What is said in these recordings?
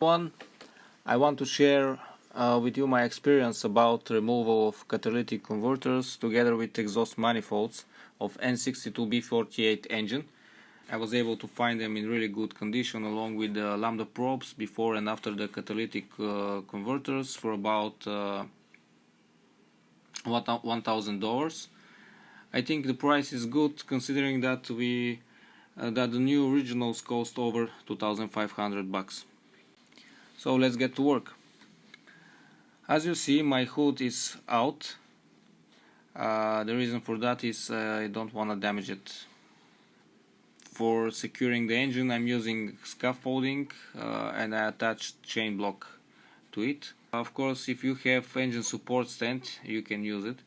One, I want to share with you my experience about removal of catalytic converters together with exhaust manifolds of N62B48 engine. I was able to find them in really good condition along with the lambda probes before and after the catalytic converters for about $1,000. I think the price is good considering that that the new originals cost over $2,500. So let's get to work. As you see, my hood is out. The reason for that is I don't want to damage it. For securing the engine, I'm using scaffolding and I attached chain block to it. Of course, if you have engine support stand, you can use it.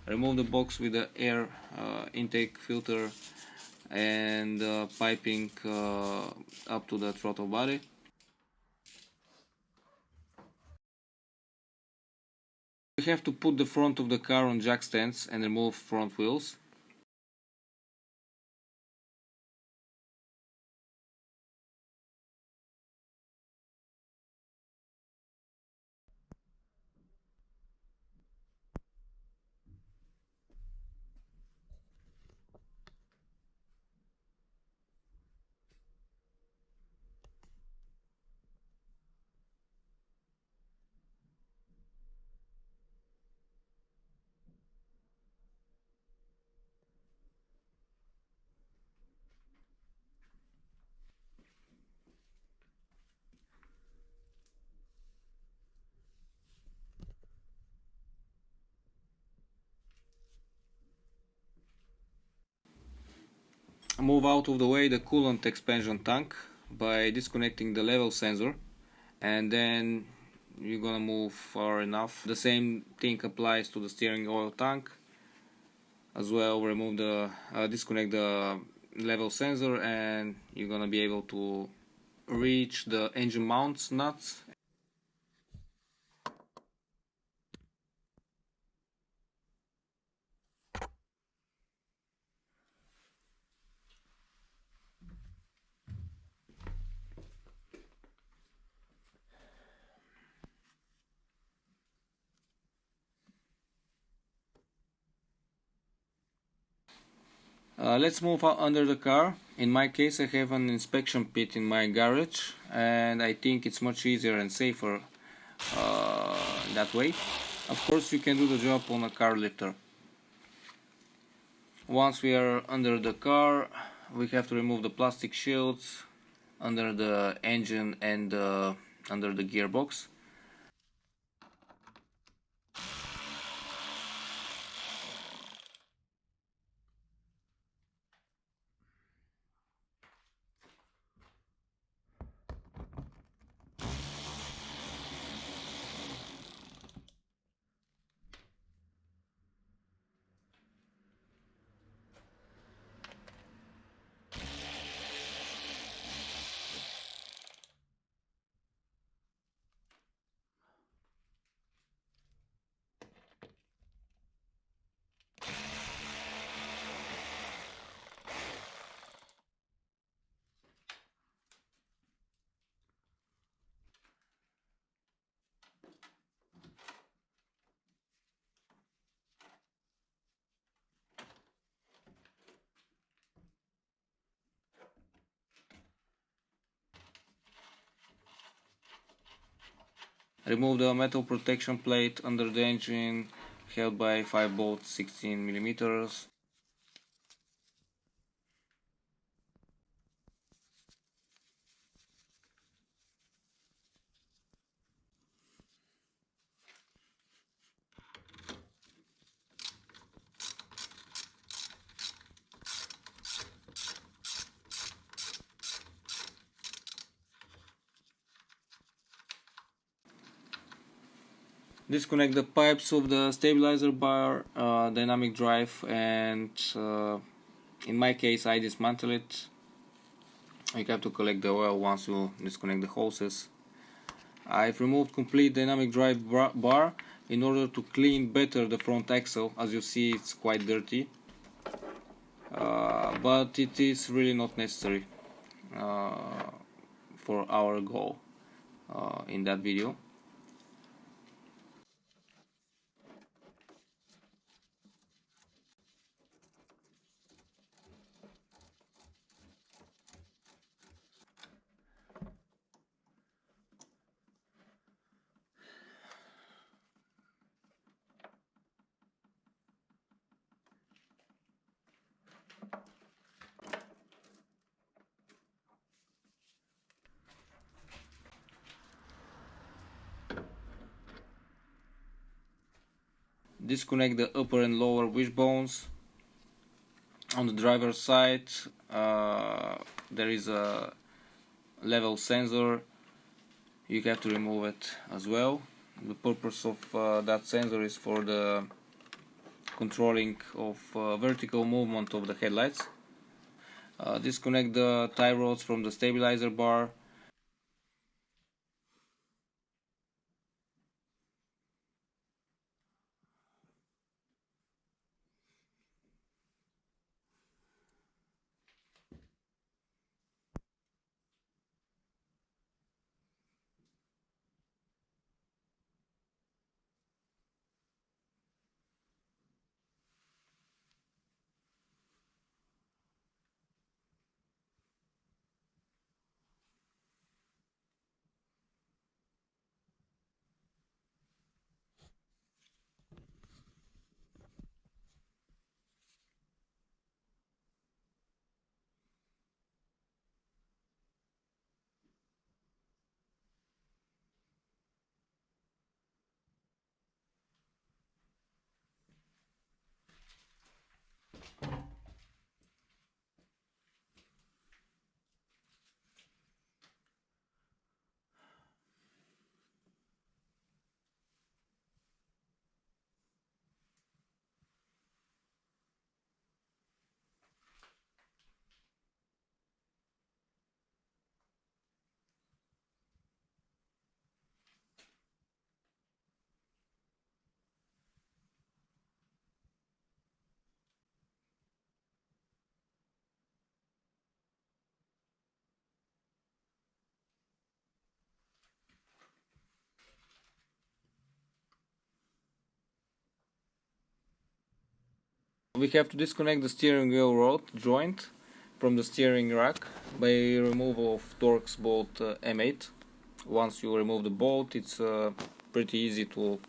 Remove the box with the air intake filter and piping up to the throttle body. We have to put the front of the car on jack stands and remove front wheels. Move out of the way the coolant expansion tank by disconnecting the level sensor, and then you're gonna move far enough. The same thing applies to the steering oil tank as well. Remove the disconnect the level sensor and you're gonna be able to reach the engine mounts nuts. Let's move under the car. In my case, I have an inspection pit in my garage, and I think it's much easier and safer that way. Of course, you can do the job on a car lifter. Once we are under the car, we have to remove the plastic shields under the engine and under the gearbox. Remove the metal protection plate under the engine, held by 5 bolts 16 millimeters. Disconnect the pipes of the stabilizer bar, dynamic drive, and in my case I dismantle it. You have to collect the oil once you disconnect the hoses. I've removed complete dynamic drive bar in order to clean better the front axle. As you see, it's quite dirty, but it is really not necessary for our goal in that video. Disconnect the upper and lower wishbones. On the driver's side there is a level sensor. You have to remove it as well. The purpose of that sensor is for the controlling of vertical movement of the headlights. Disconnect the tie rods from the stabilizer bar. We have to disconnect the steering wheel rod joint from the steering rack by removal of Torx bolt M8. Once you remove the bolt, it's pretty easy to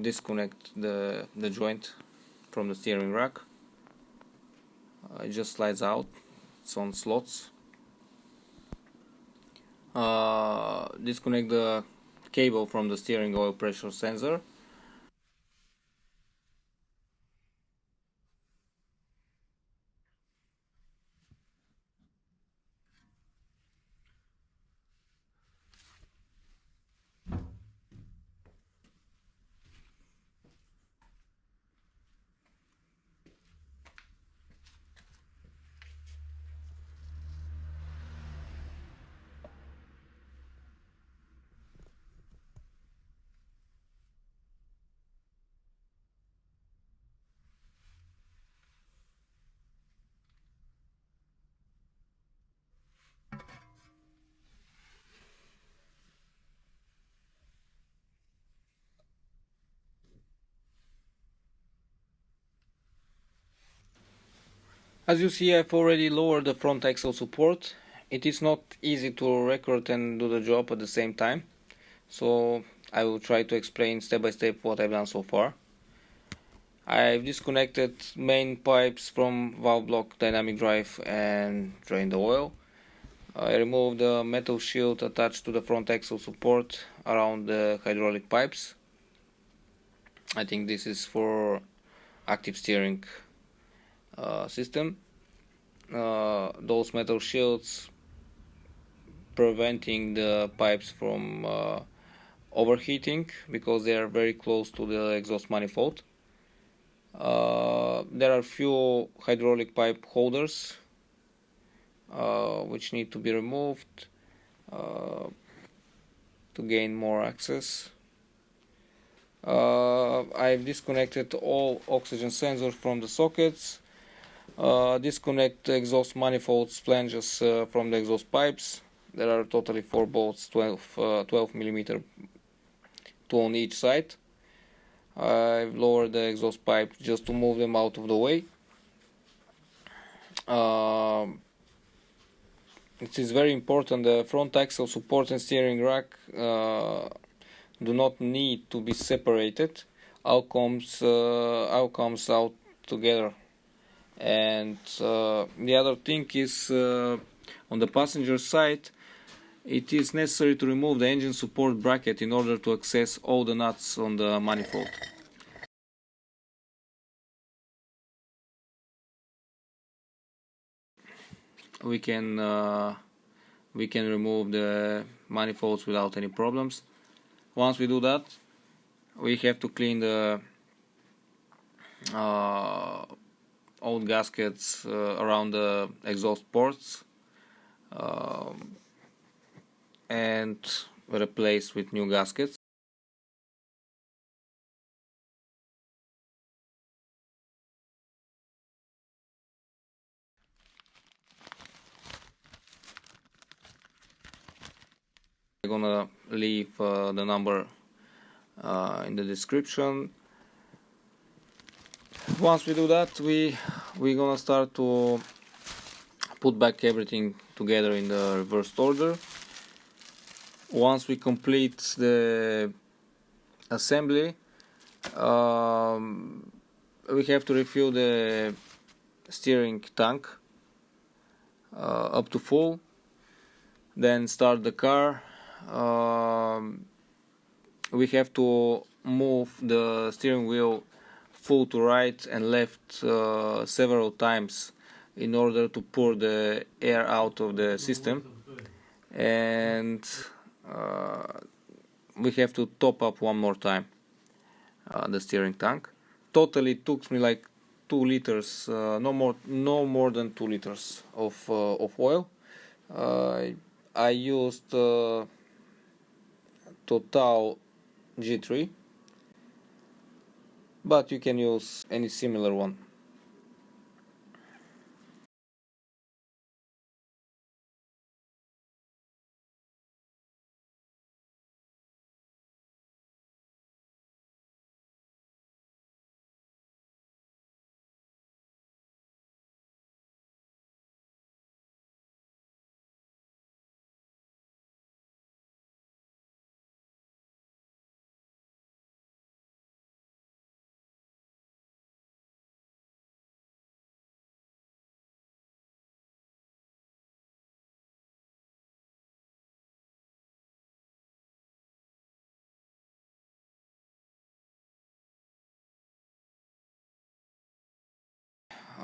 disconnect the joint from the steering rack. It just slides out, it's on slots. Disconnect the cable from the steering oil pressure sensor. As you see, I've already lowered the front axle support. It is not easy to record and do the job at the same time, so I will try to explain step by step what I've done so far. I've disconnected main pipes from valve block, dynamic drive, and drained the oil. I removed the metal shield attached to the front axle support around the hydraulic pipes. I think this is for active steering system. Those metal shields preventing the pipes from overheating because they are very close to the exhaust manifold. There are few hydraulic pipe holders which need to be removed to gain more access. I've disconnected all oxygen sensors from the sockets. Disconnect the exhaust manifolds flanges from the exhaust pipes. There are totally 4 bolts, 12mm, 2 on each side. I've lowered the exhaust pipe just to move them out of the way. It is very important, the front axle support and steering rack do not need to be separated. All comes out together. And the other thing is, on the passenger side, it is necessary to remove the engine support bracket in order to access all the nuts on the manifold. We can remove the manifolds without any problems. Once we do that, we have to clean the old gaskets around the exhaust ports and replace with new gaskets. I'm gonna leave the number in the description. Once we do that, we're gonna start to put back everything together in the reversed order. Once we complete the assembly, we have to refill the steering tank up to full, then start the car. We have to move the steering wheel full to right and left several times in order to pour the air out of the system, and we have to top up one more time the steering tank. Totally it took me like 2 liters, no more than 2 liters of oil. I used Total G3, but you can use any similar one.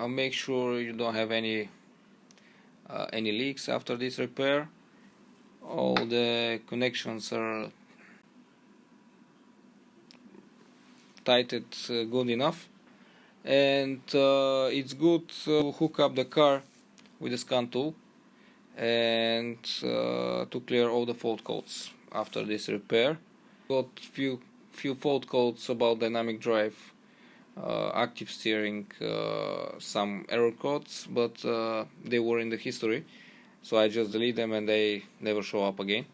Make sure you don't have any leaks after this repair. All the connections are tightened good enough, and it's good to hook up the car with a scan tool and to clear all the fault codes after this repair. Got few fault codes about dynamic drive, active steering, some error codes, but they were in the history, so I just delete them and they never show up again.